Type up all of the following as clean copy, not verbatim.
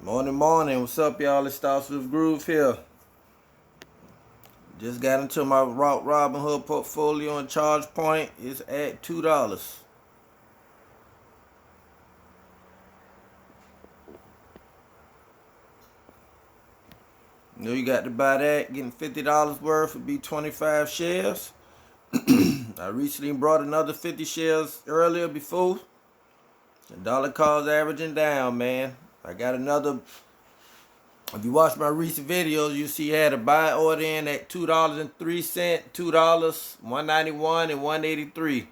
Morning. What's up, y'all? It starts with Groove here. Just got into my Robinhood portfolio and charge point is at $2. You know you got to buy that. Getting $50 worth would be 25 shares. I recently brought another 50 shares earlier before. The dollar cost averaging down, man. I got another. If you watch my recent videos, you see I had a buy order in at $2.03, $2, $1.91, and $1.83.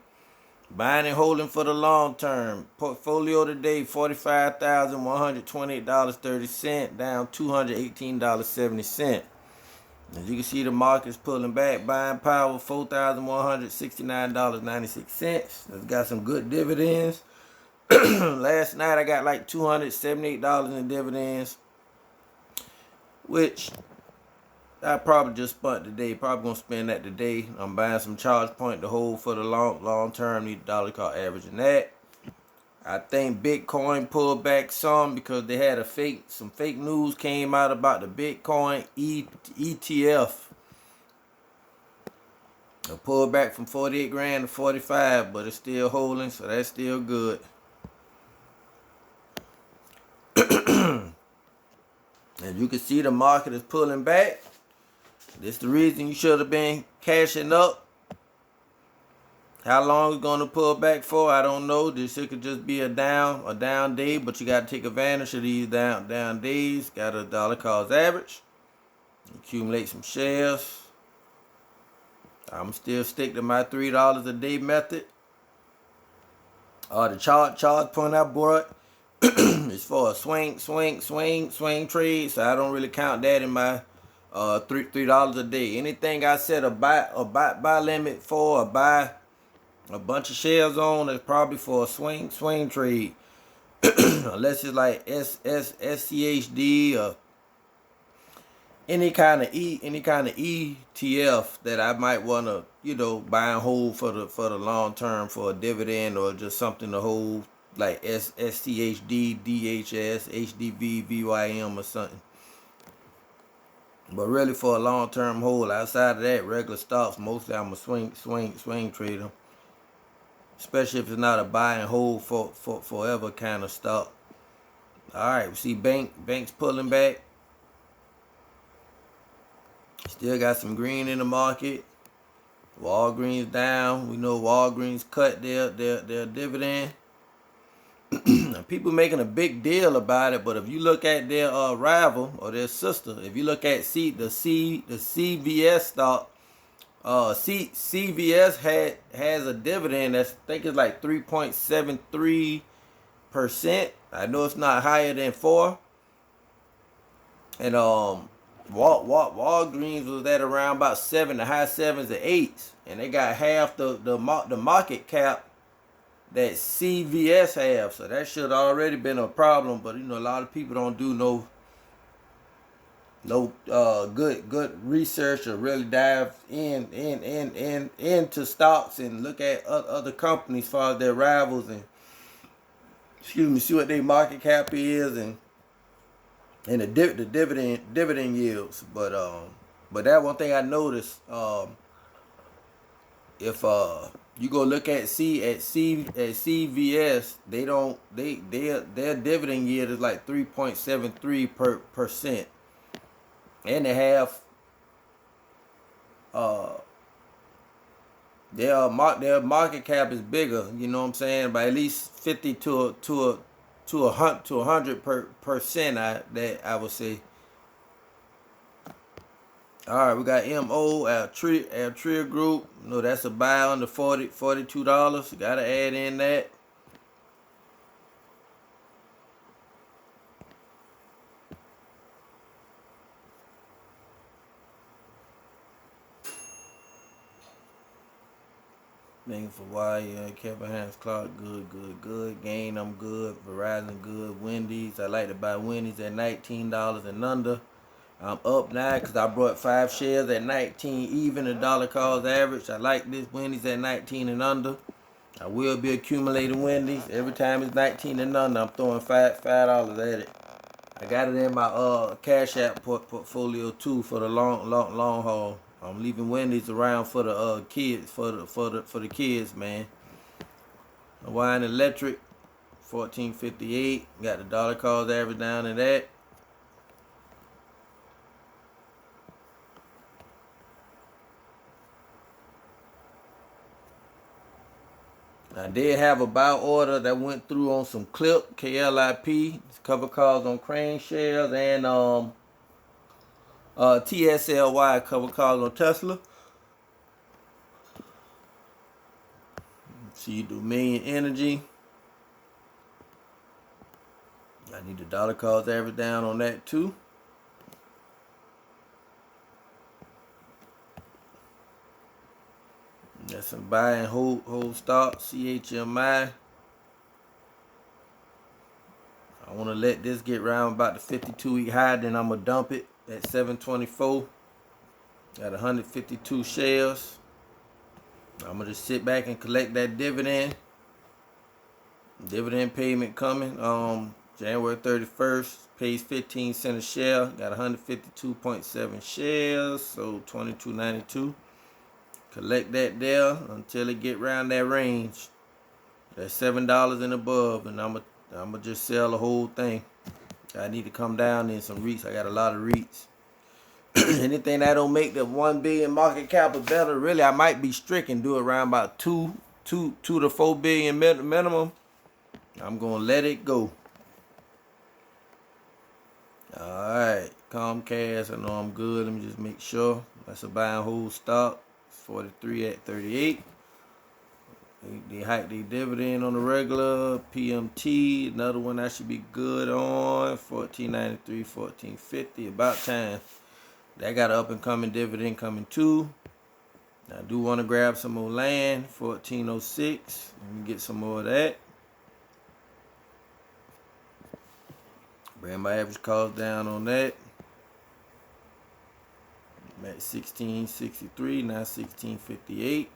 Buying and holding for the long term. Portfolio today, $45,128.30, down $218.70. As you can see, the market's pulling back. Buying power, $4,169.96. It's got some good dividends. Last night, I got like $278 in dividends, which I probably just spent today. Probably gonna spend that today. I'm buying some charge point to hold for the long term. Need dollar cost averaging that. I think Bitcoin pulled back some because they had some fake news came out about the Bitcoin ETF. It pulled back from 48 grand to 45, but it's still holding, so that's still good. As you can see, the market is pulling back. This is the reason you should have been cashing up. How long it's going to pull back for, I don't know. This could just be a down day, but you got to take advantage of these down days. Got a dollar cost average. Accumulate some shares. I'm still stick to my $3 a day method. The charge point I brought is for a swing trade, so I don't really count that in my $3 a day. Anything I set a buy limit for, or buy a bunch of shares on, is probably for a swing trade. Unless it's like SCHD or any kind of ETF that I might want to, buy and hold for the long term for a dividend, or just something to hold like SCHD, DHS, HDV, VYM or something. But really for a long term hold, outside of that, regular stocks, mostly I'm a swing trader. Especially if it's not a buy and hold for forever kind of stock. Alright, we see banks pulling back. Still got some green in the market. Walgreens down. We know Walgreens cut their dividend. People making a big deal about it, but if you look at their rival or their sister, if you look at the CVS stock, CVS has a dividend that's, I think it's like 3.73%. I know it's not higher than 4. And Walgreens was at around about 7, the high 7s and 8s, and they got half the market cap that CVS have. So that should already been a problem. But a lot of people don't do no good research or really dive into stocks and look at other companies as far as their rivals and see what their market cap is and the dividend yields. But that one thing I noticed, if you go look at CVS, their dividend yield is like 3.73%. And they have their market cap is bigger, you know what I'm saying, by at least 50 to 100%, that I would say. All right, we got MO, Altria Group. That's a buy under $42. You gotta add in that. Thank you for why, Kevin Hans, Clark, good. Gain, I'm good. Verizon, good. Wendy's, I like to buy Wendy's at $19 and under. I'm up now because I brought 5 shares at 19, even a dollar cost average. I like this Wendy's at 19 and under. I will be accumulating Wendy's. Every time it's 19 and under, I'm throwing $5 at it. I got it in my Cash App portfolio too for the long haul. I'm leaving Wendy's around for the kids for the kids, man. Hawaiian Electric, 14.58. Got the dollar cost average down in that. I did have a buy order that went through on some clip, KLIP, cover calls on Crane shares, and TSLY cover calls on Tesla. See, Dominion Energy. I need the dollar cost average down on that too. That's some buy and hold stock, CHMI. I want to let this get round about the 52-week high, then I'm going to dump it at 724. Got 152 shares. I'm going to just sit back and collect that dividend. Dividend payment coming January 31st. Pays 15 cents a share. Got 152.7 shares, so $22.92. Collect that there until it get around that range. That's $7 and above, and I'm gonna just sell the whole thing. I need to come down in some REITs. I got a lot of REITs. Anything that don't make the 1 billion market cap or better, really, I might be strict and do it around about 2 to 4 billion minimum. I'm gonna let it go. All right, Comcast. I know I'm good. Let me just make sure. That's a buy and hold stock. 43 at 38. They hiked the dividend on the regular. PMT, another one I should be good on. 14.93, 14.50. About time. That got an up and coming dividend coming too. I do want to grab some more land. 14.06. Let me get some more of that. Bring my average cost down on that. I'm at 16.63, now 16.58.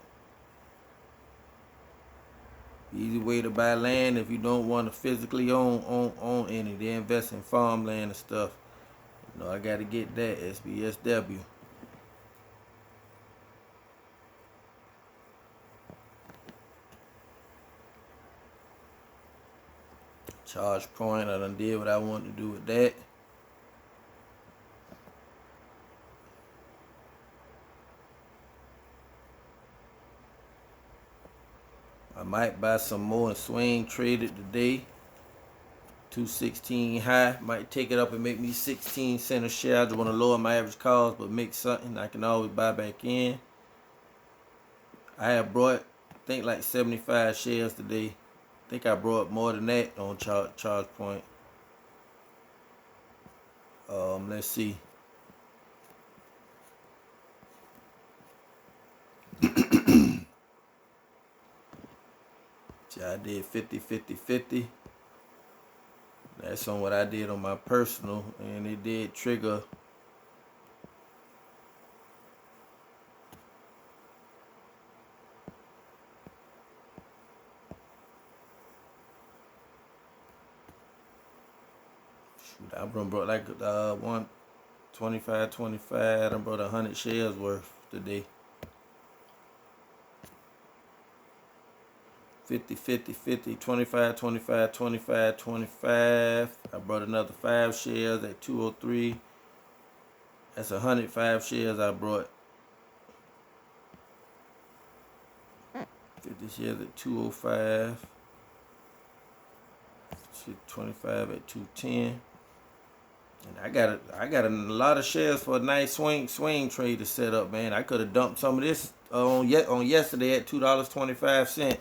Easy way to buy land if you don't want to physically own any. They invest in farmland and stuff. You know, I got to get that SBSW. Charge point, I done did what I wanted to do with that. I might buy some more and swing trade it today. 216 high. Might take it up and make me 16 cents a share. I just want to lower my average cost, but make something I can always buy back in. I have brought, I think, like 75 shares today. I think I brought more than that on charge point. Let's see. See, I did 50. That's on what I did on my personal, and it did trigger. Shoot, I brought like 125. I brought 100 shares worth today. 50, 25. I brought another 5 shares at 203. That's 105 shares I brought. 50 shares at 205. 25 at 210. And I got a lot of shares for a nice swing trade to set up, man. I could have dumped some of this on yesterday at $2.25.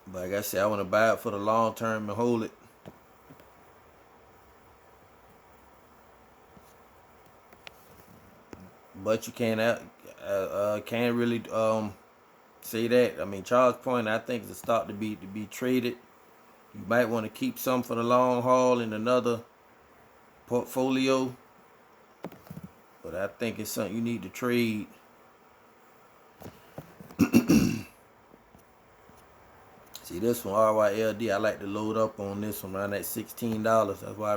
But like I said, I want to buy it for the long term and hold it. But you can't really say that. I mean, Charles Point, I think, is a stock to be traded. You might want to keep some for the long haul in another portfolio. But I think it's something you need to trade. See this one, RYLD, I like to load up on this one around that $16. That's why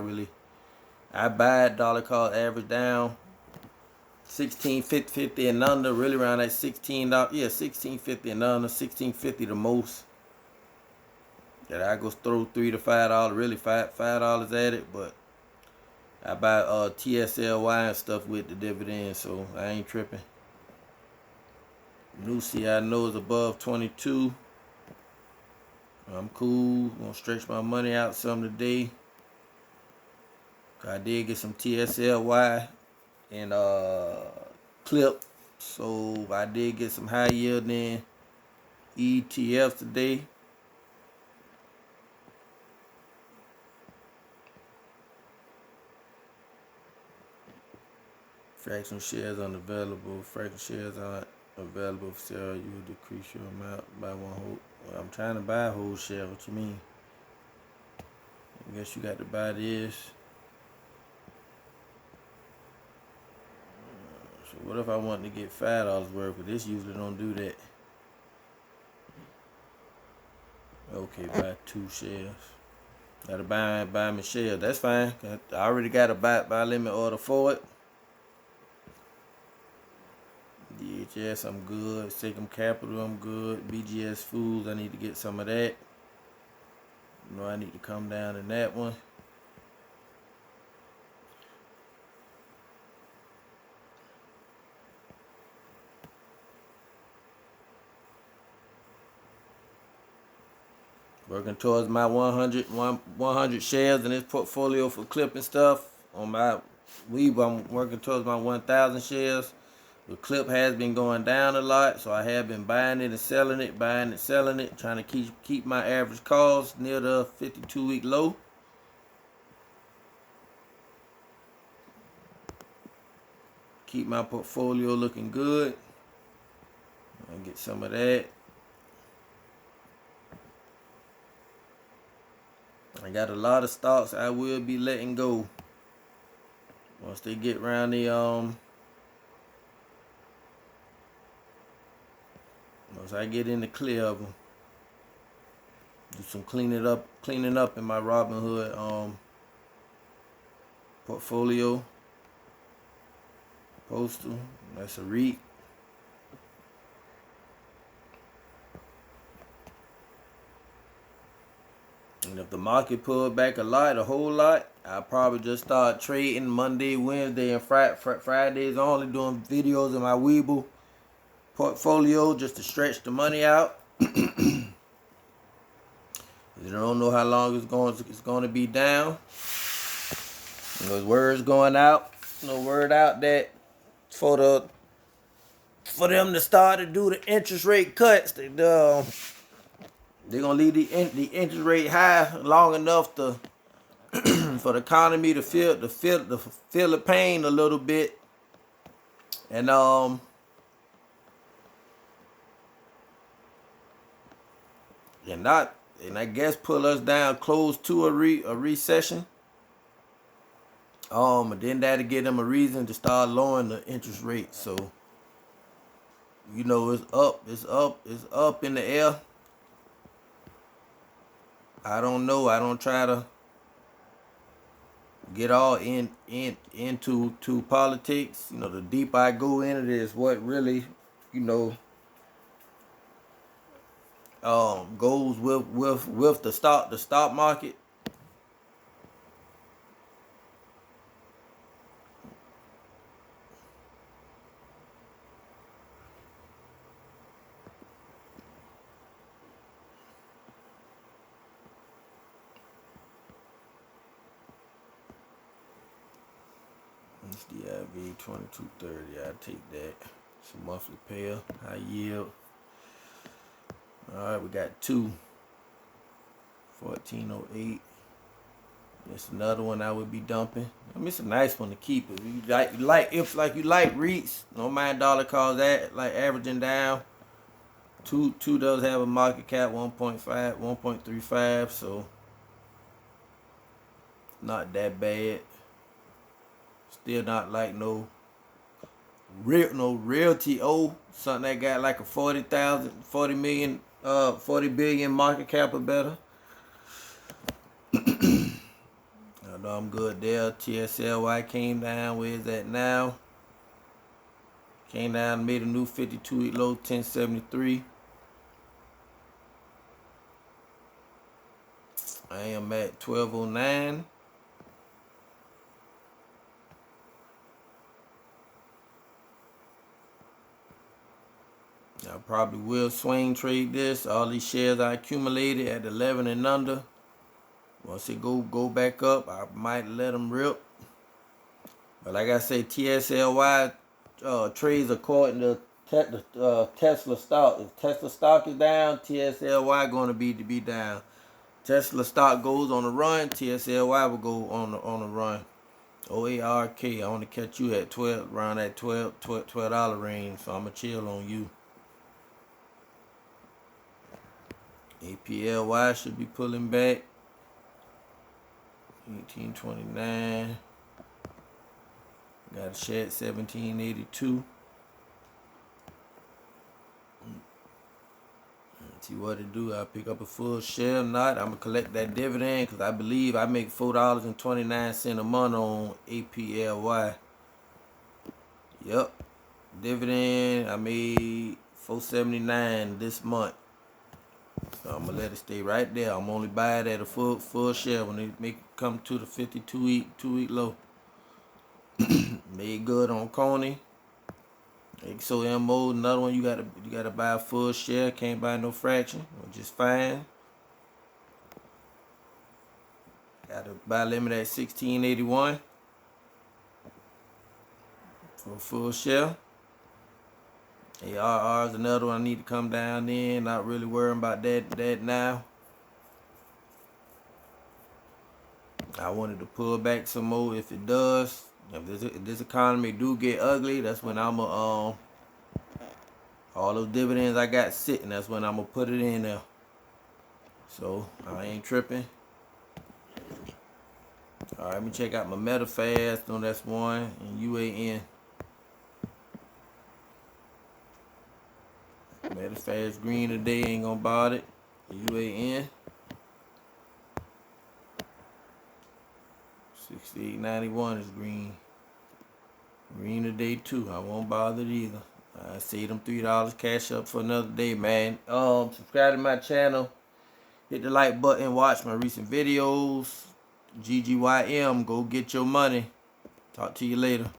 I buy it, dollar cost average down. 16.50 and under, really around that $16. Yeah, 16.50 and under, 16.50 the most. That I go throw $3 to $5, really $5 at it, but I buy TSLY and stuff with the dividends, so I ain't tripping. Lucy, I know is above 22. I'm cool. Gonna stretch my money out some today. I did get some TSLY and clip, so I did get some high yielding ETFs today. Fraction shares unavailable. Fraction shares aren't available for sale. You will decrease your amount by one whole. Well, I'm trying to buy a whole share. What you mean? I guess you got to buy this. So what if I want to get $5 worth? But this usually don't do that. Okay, buy 2 shares. Gotta buy me shares. That's fine. I already got a buy limit order for it. DHS, I'm good. Secum Capital, I'm good. BGS Foods, I need to get some of that. You know, I need to come down in that one. Working towards my 100 shares in this portfolio for clipping stuff. On my Weeb, I'm working towards my 1,000 shares. The clip has been going down a lot, so I have been buying it and selling it, trying to keep my average cost near the 52-week low. Keep my portfolio looking good. I'll get some of that. I got a lot of stocks I will be letting go once they get around the once I get in the clear of them. Do some cleaning up in my Robinhood portfolio. Postal, that's a REIT. And if the market pulled back a whole lot, I'll probably just start trading Monday, Wednesday, and Fridays only, doing videos in my Webull portfolio just to stretch the money out. You don't know how long it's going to be down. There's words going out. No word out that for them to start to do the interest rate cuts. They're gonna leave the interest rate high long enough to for the economy to feel the pain a little bit, and I guess pull us down close to a recession. And then that'll give them a reason to start lowering the interest rate. So, you know, it's up in the air. I don't know. I don't try to get all into politics. You know, the deeper I go into this, what really, you know, goes with the stock market. It's the IV 2230. I take that. It's a monthly payer, high yield. All right, we got 1408. It's another one I would be dumping. I mean, it's a nice one to keep. If you like REITs, don't mind dollar cost that, like averaging down. Two does have a market cap 1.5, 1.35, so not that bad. Still not like no realty something that got like a 40 million 40 billion market cap or better. I know I'm good there. TSLY came down. Where is that now? Came down, made a new 52-week low, 1073. I am at 1209. I probably will swing trade this. All these shares I accumulated at 11 and under. Once it go back up, I might let them rip. But like I say, TSLY trades according to Tesla stock. If Tesla stock is down, TSLY going to be down. Tesla stock goes on a run, TSLY will go on a run. OARK, I want to catch you at 12, around that $12 range, so I'm going to chill on you. APLY should be pulling back. 1829. Got a shed 1782. See what it do. I'll pick up a full share. Not, I'm gonna collect that dividend because I believe I make $4.29 a month on APLY. Yep. Dividend, I made $4.79 this month. So I'm gonna let it stay right there. I'm only buy it at a full share when it come to the 52-week low. Made good on Coney. XOMO, another one you gotta buy a full share. Can't buy no fraction, which is fine. Gotta buy limit at 1681 for a full share. ARR is another one I need to come down in. Not really worrying about that now. I wanted to pull back some more if it does. If this economy do get ugly, that's when I'm all those dividends I got sitting, that's when I'm gonna put it in there. So I ain't tripping. All right, let me check out my MetaFast. No, that's one, and UAN. MetaFast green today, ain't gonna bother it. UAN. 6891 is green. Green today too. I won't bother it either. I see them $3 cash up for another day, man. Subscribe to my channel. Hit the like button. Watch my recent videos. GGYM. Go get your money. Talk to you later.